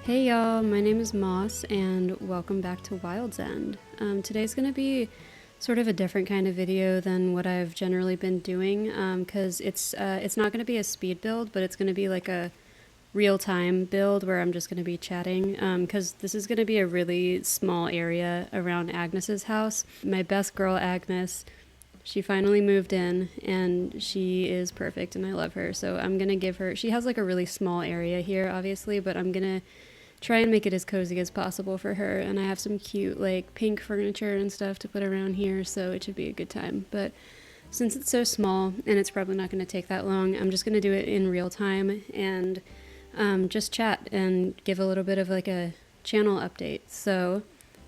Hey y'all, my name is Moss and welcome back to Wild's End. Today's going to be sort of a different kind of video than what I've generally been doing because it's not going to be a speed build, but it's going to be like a real-time build where I'm just going to be chatting because this is going to be a really small area around Agnes's house. My best girl, Agnes, she finally moved in and she is perfect and I love her. So I'm going to give her, she has like a really small area here obviously, but I'm going to try and make it as cozy as possible for her. And I have some cute like pink furniture and stuff to put around here, so it should be a good time. But since it's so small and it's probably not going to take that long, I'm just going to do it in real time and just chat and give a little bit of like a channel update. So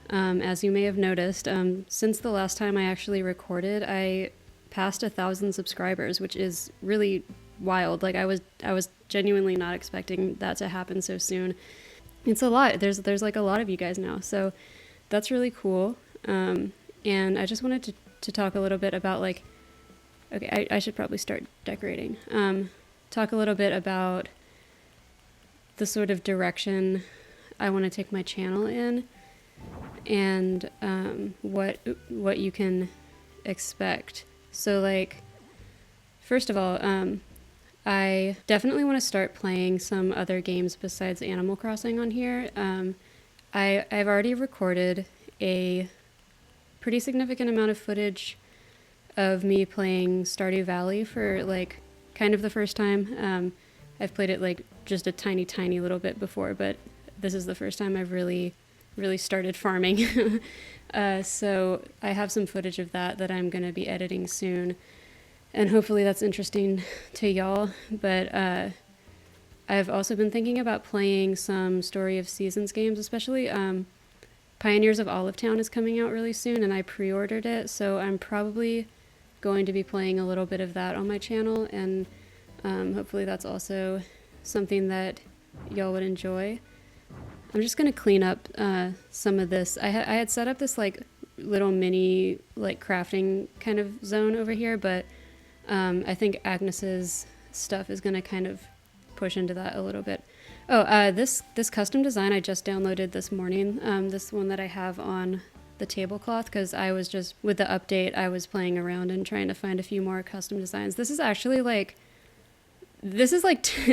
as you may have noticed, since the last time I actually recorded, I passed 1,000 subscribers, which is really wild. Like I was genuinely not expecting that to happen so soon. It's a lot. There's like a lot of you guys now, so that's really cool. And I just wanted to talk a little bit about like, okay, I should probably start decorating. Talk a little bit about the sort of direction I want to take my channel in, and what you can expect. So like, first of all, I definitely want to start playing some other games besides Animal Crossing on here. I've already recorded a pretty significant amount of footage of me playing Stardew Valley for like kind of the first time. I've played it like just a tiny little bit before, but this is the first time I've really started farming. So I have some footage of that I'm going to be editing soon. And hopefully that's interesting to y'all. But I've also been thinking about playing some Story of Seasons games, especially Pioneers of Olivetown is coming out really soon, and I pre-ordered it, so I'm probably going to be playing a little bit of that on my channel, and hopefully that's also something that y'all would enjoy. I'm just going to clean up some of this. I had set up this like little mini like crafting kind of zone over here, but I think Agnes's stuff is going to kind of push into that a little bit. Oh, this custom design I just downloaded this morning, this one that I have on the tablecloth, because I was just, with the update, I was playing around and trying to find a few more custom designs. This is actually like,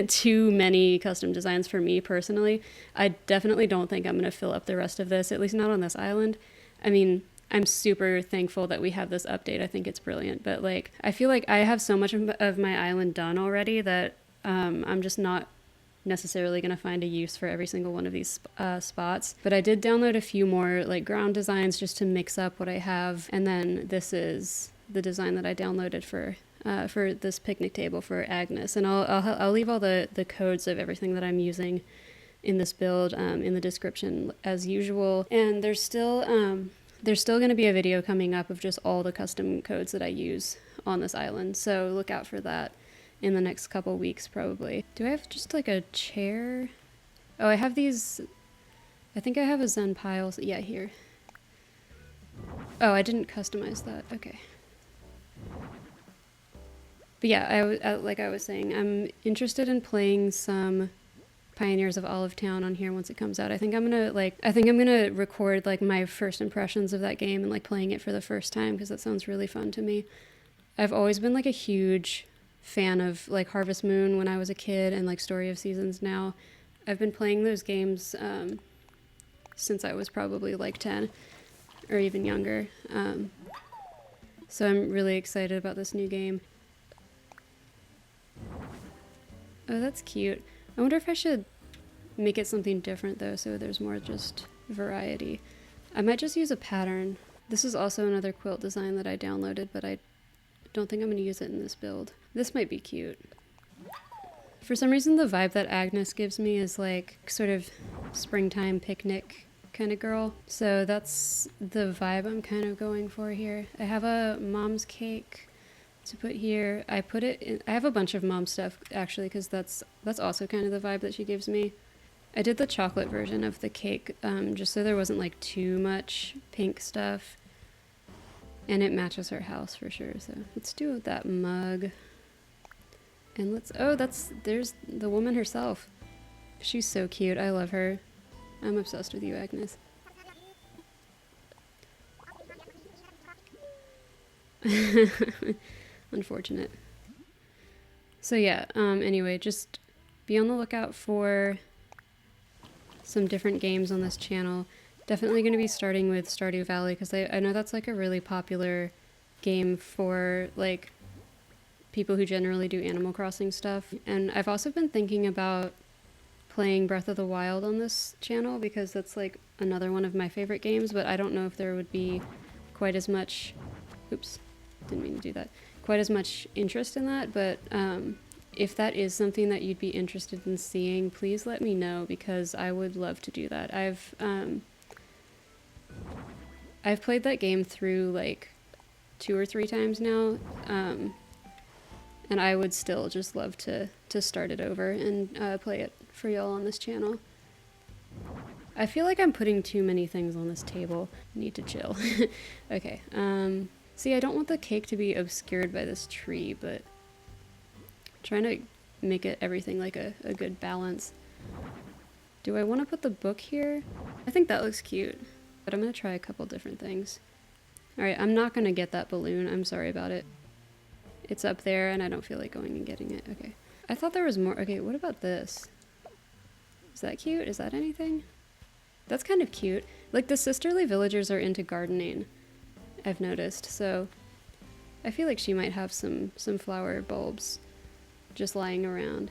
too many custom designs for me personally. I definitely don't think I'm going to fill up the rest of this, at least not on this island. I mean, I'm super thankful that we have this update. I think it's brilliant. But like, I feel like I have so much of my island done already that I'm just not necessarily going to find a use for every single one of these spots. But I did download a few more like ground designs just to mix up what I have. And then this is the design that I downloaded for this picnic table for Agnes. And I'll leave all the codes of everything that I'm using in this build in the description as usual. And there's still going to be a video coming up of just all the custom codes that I use on this island, so look out for that in the next couple weeks probably. Do I have just like a chair? Oh, I have these, I think I have a Zen pile. Yeah, here. Oh, I didn't customize that. Okay. But yeah, like I was saying, I'm interested in playing some Pioneers of Olivetown on here once it comes out. I think I'm gonna record like my first impressions of that game and like playing it for the first time, because that sounds really fun to me. I've always been like a huge fan of like Harvest Moon when I was a kid, and like Story of Seasons now. I've been playing those games since I was probably like 10 or even younger. So I'm really excited about this new game. Oh, that's cute. I wonder if I should make it something different though, so there's more just variety. I might just use a pattern. This is also another quilt design that I downloaded, but I don't think I'm going to use it in this build. This might be cute. For some reason, the vibe that Agnes gives me is like sort of springtime picnic kind of girl. So that's the vibe I'm kind of going for here. I have a mom's cake to put here. I put it in, I have a bunch of mom stuff actually, because that's also kind of the vibe that she gives me. I did the chocolate version of the cake just so there wasn't like too much pink stuff, and it matches her house for sure. So let's do that mug, and there's the woman herself. She's so cute. I love her. I'm obsessed with you, Agnes. Unfortunate. So yeah, anyway, just be on the lookout for some different games on this channel. Definitely going to be starting with Stardew Valley, because I know that's like a really popular game for like people who generally do Animal Crossing stuff. And I've also been thinking about playing Breath of the Wild on this channel, because that's like another one of my favorite games, but I don't know if there would be quite as much, oops, didn't mean to do that, quite as much interest in that. But if that is something that you'd be interested in seeing, please let me know, because I would love to do that. I've played that game through like 2 or 3 times now, and I would still just love to start it over and play it for y'all on this channel. I feel like I'm putting too many things on this table. I need to chill. Okay, see, I don't want the cake to be obscured by this tree, but I'm trying to make it everything like a good balance. Do I want to put the book here? I think that looks cute, but I'm going to try a couple different things. Alright, I'm not going to get that balloon. I'm sorry about it. It's up there, and I don't feel like going and getting it. Okay. I thought there was more. Okay, what about this? Is that cute? Is that anything? That's kind of cute. Like, the sisterly villagers are into gardening, I've noticed, so I feel like she might have some flower bulbs just lying around.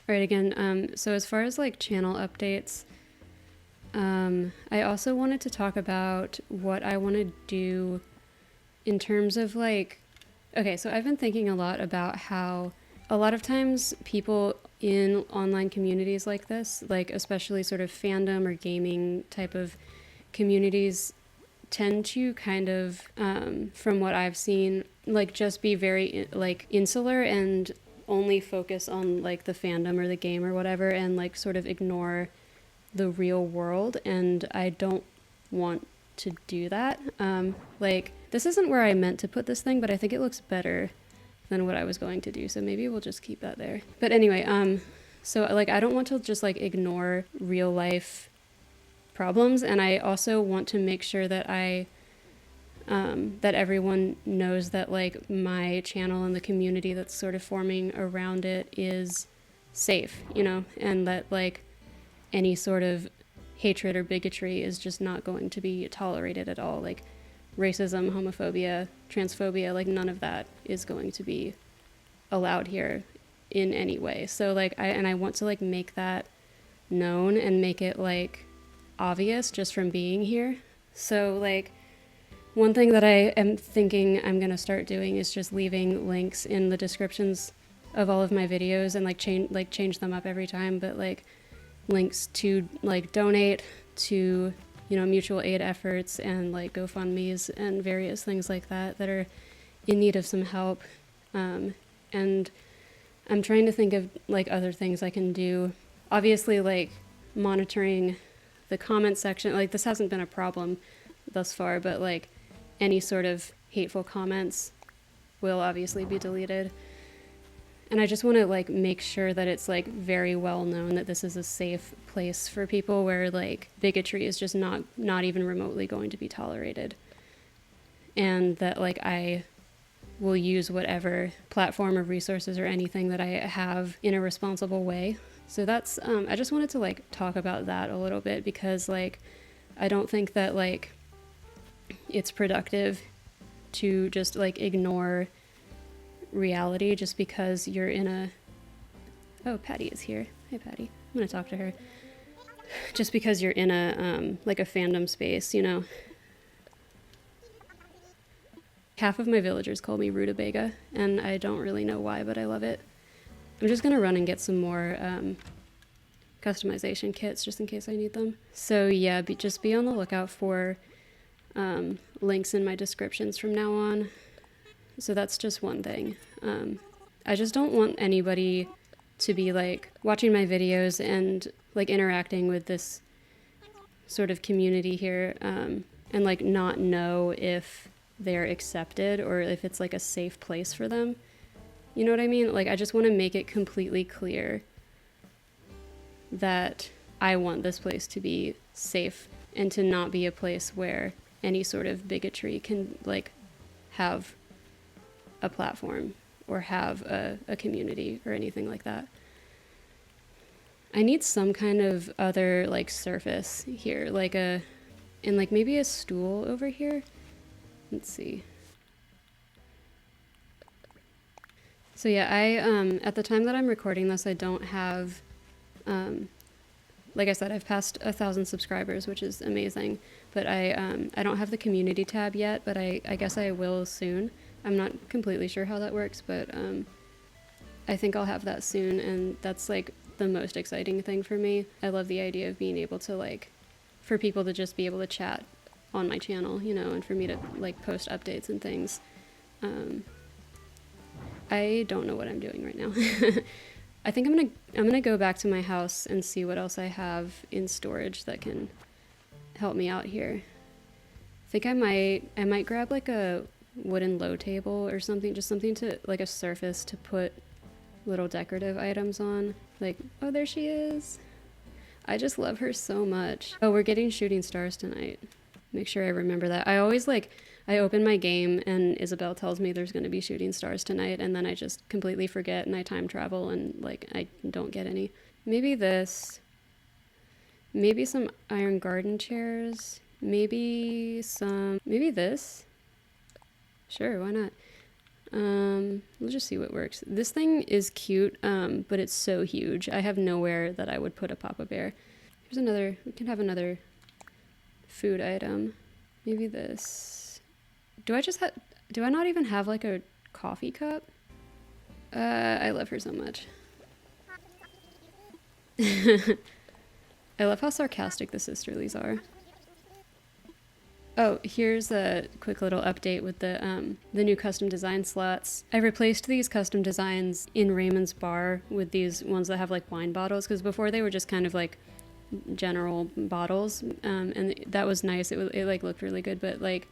Alright, again, so as far as like channel updates, I also wanted to talk about what I want to do in terms of like, okay, so I've been thinking a lot about how a lot of times people in online communities like this, like especially sort of fandom or gaming type of communities, tend to kind of, from what I've seen, like just be very like insular and only focus on like the fandom or the game or whatever, and like sort of ignore the real world. And I don't want to do that. Like, this isn't where I meant to put this thing, but I think it looks better than what I was going to do, so maybe we'll just keep that there. But anyway, so like I don't want to just like ignore real life problems, and I also want to make sure that that everyone knows that like my channel and the community that's sort of forming around it is safe, you know, and that like any sort of hatred or bigotry is just not going to be tolerated at all. Like racism, homophobia, transphobia, like none of that is going to be allowed here in any way. So like I want to like make that known and make it like obvious just from being here. So like one thing that I am thinking I'm gonna start doing is just leaving links in the descriptions of all of my videos, and like change them up every time, but like links to like donate to, you know, mutual aid efforts and like GoFundMe's and various things like that that are in need of some help. And I'm trying to think of like other things I can do. Obviously, like monitoring the comment section, like this hasn't been a problem thus far, but like any sort of hateful comments will obviously be deleted. And I just want to like make sure that it's like very well known that this is a safe place for people, where like bigotry is just not even remotely going to be tolerated. And that like I will use whatever platform or resources or anything that I have in a responsible way. So that's, I just wanted to like talk about that a little bit, because like I don't think that like it's productive to just like ignore reality just because you're in a, oh, Patty is here. Hey Patty, I'm gonna talk to her. Just because you're in a like a fandom space, you know. Half of my villagers call me rutabaga, and I don't really know why, but I love it. I'm just gonna run and get some more customization kits just in case I need them. So yeah, just be on the lookout for links in my descriptions from now on. So that's just one thing. I just don't want anybody to be like watching my videos and like interacting with this sort of community here, and like not know if they're accepted or if it's like a safe place for them. You know what I mean? Like I just want to make it completely clear that I want this place to be safe and to not be a place where any sort of bigotry can like have a platform or have a community or anything like that. I need some kind of other like surface here, like and like maybe a stool over here. Let's see. So yeah, at the time that I'm recording this, I don't have, like I said, I've passed 1,000 subscribers, which is amazing, but I don't have the community tab yet, but I guess I will soon. I'm not completely sure how that works, but I think I'll have that soon, and that's like the most exciting thing for me. I love the idea of being able to like, for people to just be able to chat on my channel, you know, and for me to like post updates and things. I don't know what I'm doing right now. I think I'm gonna go back to my house and see what else I have in storage that can help me out here. I think I might grab like a wooden low table or something, just something to like a surface to put little decorative items on. Like, oh, there she is. I just love her so much. Oh, we're getting shooting stars tonight. Make sure I remember that. I always like, I open my game and Isabel tells me there's going to be shooting stars tonight, and then I just completely forget and I time travel and like I don't get any. Maybe this. Maybe some iron garden chairs. Maybe this. Sure, why not? We'll just see what works. This thing is cute, but it's so huge. I have nowhere that I would put a Papa Bear. Here's another, we can have another food item. Maybe this. Do I not even have like a coffee cup? I love her so much. I love how sarcastic the sisterlies are. Oh, here's a quick little update with the new custom design slots. I replaced these custom designs in Raymond's bar with these ones that have like wine bottles, because before they were just kind of like general bottles, and that was nice. It like looked really good, but like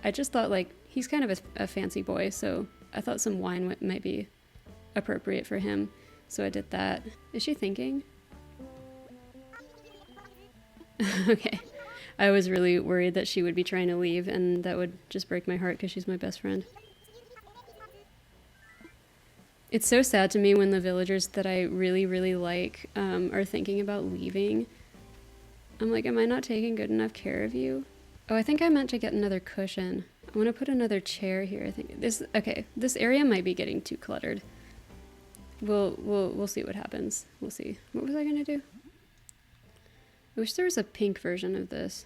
I just thought like he's kind of a fancy boy, so I thought some wine might be appropriate for him. So I did that. Is she thinking? Okay. I was really worried that she would be trying to leave, and that would just break my heart because she's my best friend. It's so sad to me when the villagers that I really, really like are thinking about leaving. I'm like, am I not taking good enough care of you? Oh, I think I meant to get another cushion. I want to put another chair here. I think this area might be getting too cluttered. We'll see what happens. We'll see. What was I gonna do? I wish there was a pink version of this.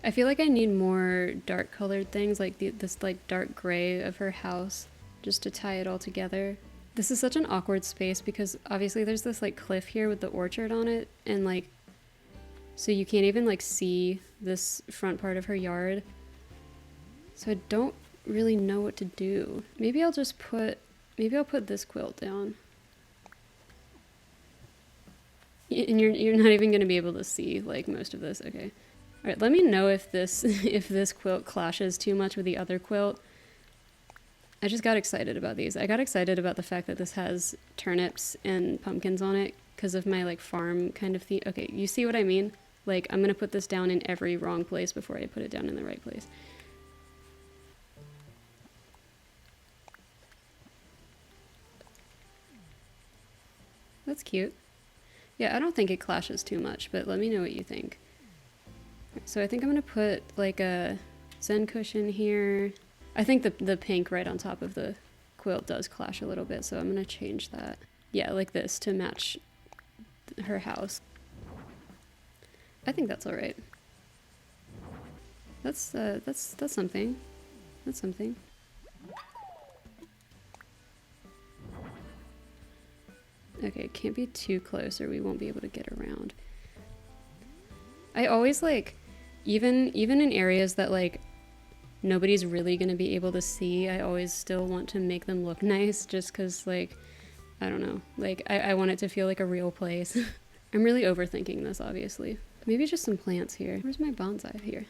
I feel like I need more dark colored things, like this like dark gray of her house, just to tie it all together. This is such an awkward space because obviously there's this like cliff here with the orchard on it, and like, so you can't even like see this front part of her yard. So I don't really know what to do. Maybe I'll put this quilt down. And you're not even going to be able to see like most of this. Okay. All right, let me know if this if this quilt clashes too much with the other quilt. I just got excited about these. I got excited about the fact that this has turnips and pumpkins on it because of my like farm kind of theme. Okay, you see what I mean? Like I'm going to put this down in every wrong place before I put it down in the right place. That's cute. Yeah, I don't think it clashes too much, but let me know what you think. So I think I'm going to put like a Zen cushion here. I think the pink right on top of the quilt does clash a little bit, so I'm going to change that. Yeah, like this to match her house. I think that's all right. That's something. That's something. Okay, it can't be too close or we won't be able to get around. I always like, even in areas that like nobody's really gonna be able to see, I always still want to make them look nice just cause like, I don't know, like I want it to feel like a real place. I'm really overthinking this, obviously. Maybe just some plants here. Where's my bonsai here?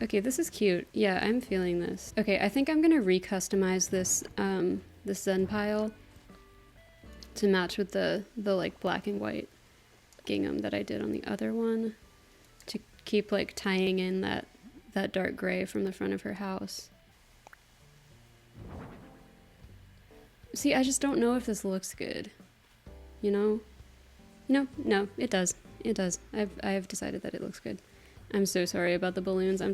Okay, this is cute. Yeah, I'm feeling this. Okay, I think I'm gonna recustomize this, this Zen pile to match with the like black and white gingham that I did on the other one, to keep like tying in that dark gray from the front of her house. See, I just don't know if this looks good, you know? No, it does. It does. I've decided that it looks good. I'm so sorry about the balloons. I'm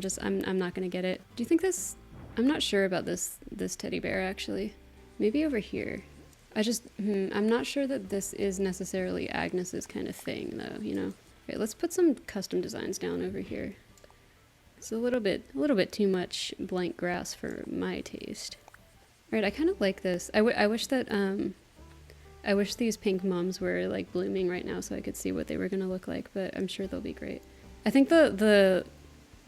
not gonna get it. Do you think this, I'm not sure about this teddy bear actually. Maybe over here. I'm not sure that this is necessarily Agnes's kind of thing though, you know? Okay, let's put some custom designs down over here. It's a little bit too much blank grass for my taste. All right, I kind of like this. I wish that, I wish these pink mums were like blooming right now so I could see what they were gonna look like, but I'm sure they'll be great. I think the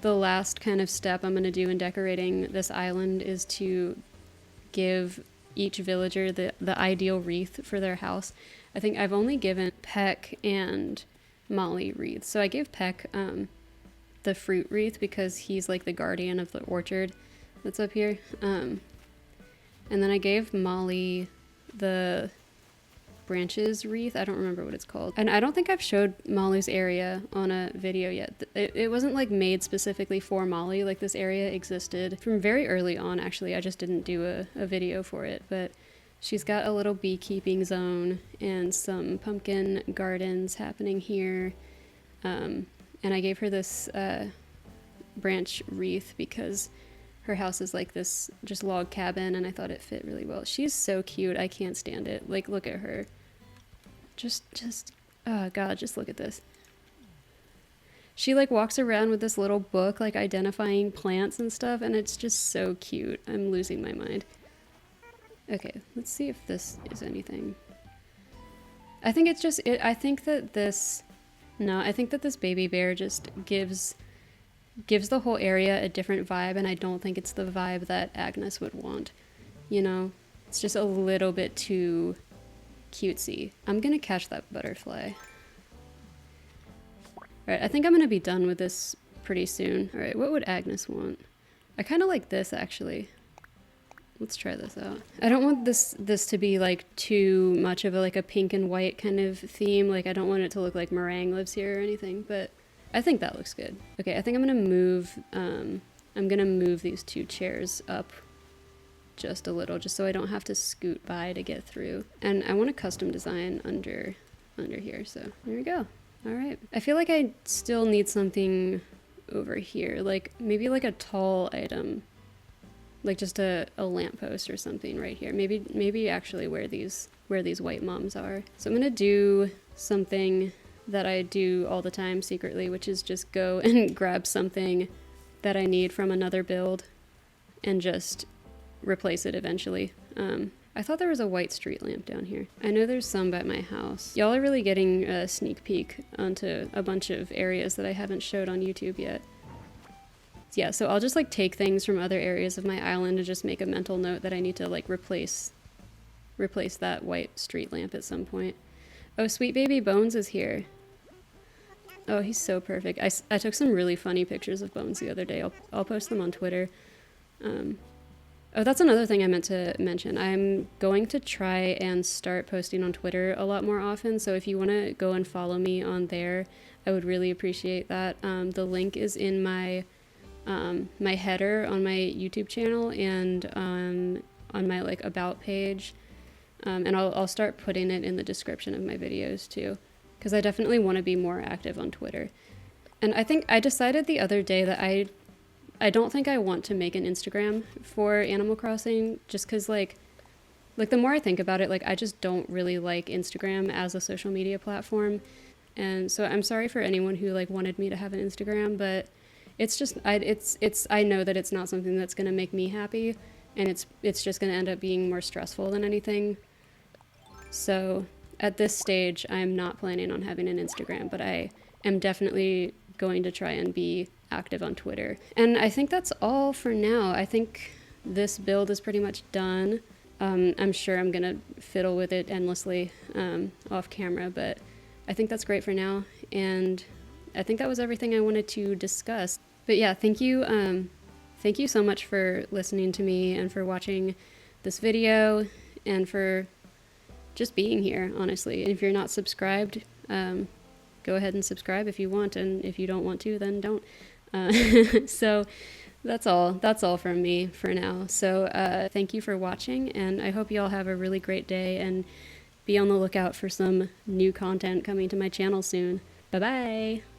last kind of step I'm gonna do in decorating this island is to give each villager the ideal wreath for their house. I think I've only given Peck and Molly wreaths. So I gave Peck the fruit wreath because he's like the guardian of the orchard that's up here. And then I gave Molly the branches wreath. I don't remember what it's called. And I don't think I've showed Molly's area on a video yet. It wasn't like made specifically for Molly. Like this area existed from very early on actually. I just didn't do a video for it. But she's got a little beekeeping zone and some pumpkin gardens happening here. And I gave her this branch wreath because her house is like this just log cabin and I thought it fit really well. She's so cute. I can't stand it. Like, look at her. Just, oh God, just look at this. She like walks around with this little book, like identifying plants and stuff, and it's just so cute. I'm losing my mind. Okay, let's see if this is anything. I think it's just, I think that this baby bear just gives the whole area a different vibe, and I don't think it's the vibe that Agnes would want. You know, it's just a little bit too cutesy. I'm gonna catch that butterfly. Alright, I think I'm gonna be done with this pretty soon. Alright, what would Agnes want? I kind of like this actually. Let's try this out. I don't want this to be like too much of a pink and white kind of theme. Like I don't want it to look like Meringue lives here or anything, but I think that looks good. Okay, I think I'm gonna move these two chairs up just a little, just so I don't have to scoot by to get through. And I want a custom design under here, so there we go. All right. I feel like I still need something over here, like maybe like a tall item, like just a lamppost or something right here. Maybe actually where these white mums are. So I'm gonna do something that I do all the time secretly, which is just go and grab something that I need from another build and just replace it eventually. I thought there was a white street lamp down here. I know there's some by my house. Y'all are really getting a sneak peek onto a bunch of areas that I haven't showed on YouTube yet. Yeah, so I'll just like take things from other areas of my island and just make a mental note that I need to like replace that white street lamp at some point. Oh, Sweet Baby Bones is here. Oh, he's so perfect. I took some really funny pictures of Bones the other day. I'll post them on Twitter. Oh, that's another thing I meant to mention. I'm going to try and start posting on Twitter a lot more often, so if you want to go and follow me on there, I would really appreciate that. The link is in my my header on my YouTube channel and on my like about page, and I'll start putting it in the description of my videos too, because I definitely want to be more active on Twitter. And I think I decided the other day that I don't think I want to make an Instagram for Animal Crossing, just because like the more I think about it, like I just don't really like Instagram as a social media platform. And so I'm sorry for anyone who like wanted me to have an Instagram, but it's just I know that it's not something that's going to make me happy, and it's just going to end up being more stressful than anything. So at this stage, I'm not planning on having an Instagram, but I am definitely going to try and be active on Twitter. And I think that's all for now. I think this build is pretty much done. I'm sure I'm gonna fiddle with it endlessly off camera, but I think that's great for now. And I think that was everything I wanted to discuss. But yeah, thank you so much for listening to me and for watching this video and for just being here, honestly. And if you're not subscribed, go ahead and subscribe if you want, and if you don't want to, then don't. So that's all from me for now. So thank you for watching, and I hope you all have a really great day, and be on the lookout for some new content coming to my channel soon. Bye bye.